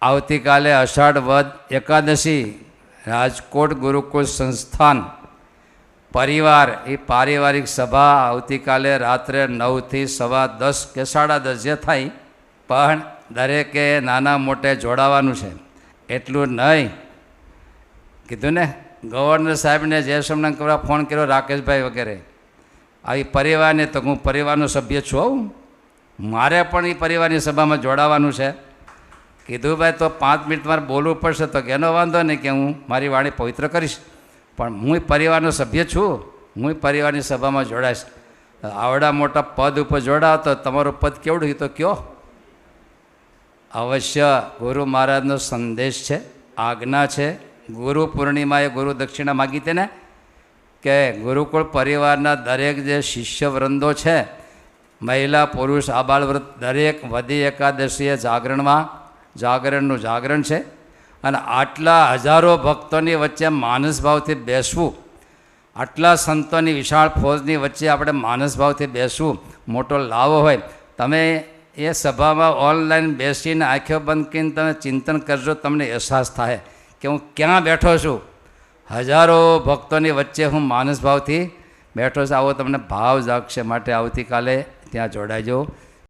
આવતીકાલે અષાઢ વદ એકાદશી રાજકોટ ગુરુકુળ સંસ્થાન પરિવાર એ પારિવારિક સભા આવતીકાલે રાત્રે 9થી 10:15 કે 10:30 જે થાય, પણ દરેકે નાના મોટે જોડાવાનું છે. એટલું નહીં કીધું ને, ગવર્નર સાહેબને જયસોમનાથ કરવા ફોન કર્યો, રાકેશભાઈ વગેરે આવી પરિવારને, તો હું પરિવારનો સભ્ય છું, મારે પણ એ પરિવારની સભામાં જોડાવાનું છે. કીધું ભાઈ તો 5 મિનિટ મારે બોલવું પડશે, તો એનો વાંધો નહીં કે હું મારી વાણી પવિત્ર કરીશ, પણ હું પરિવારનો સભ્ય છું, હું પરિવારની સભામાં જોડાઈશ. આવડા મોટા પદ ઉપર જોડાવ તો તમારું પદ કેવડું એ તો કયો. અવશ્ય ગુરુ મહારાજનો સંદેશ છે, આજ્ઞા છે. ગુરુ પૂર્ણિમાએ ગુરુ દક્ષિણા માગી હતી ને, કે ગુરુકુળ પરિવારના દરેક જે શિષ્યવૃંદો છે, મહિલા પુરુષ આબાળવૃદ્ધ, દરેક વદી એકાદશીએ જાગરણનું જાગરણ છે. અને આટલા હજારો ભક્તોની વચ્ચે માનસભાવથી બેસવું, આટલા સંતોની વિશાળ ફોજની વચ્ચે આપણે માનસભાવથી બેસવું મોટો લાવો હોય. તમે એ સભામાં ઓનલાઈન બેસીને આંખો બંધ કરીને તમે ચિંતન કરજો, તમને અહેસાસ થાય કે હું ક્યાં બેઠો છું. હજારો ભક્તોની વચ્ચે હું માનસભાવથી બેઠો છું. આવો તમને ભાવ જાગશે. માટે આવતીકાલે ત્યાં જોડાઈજો.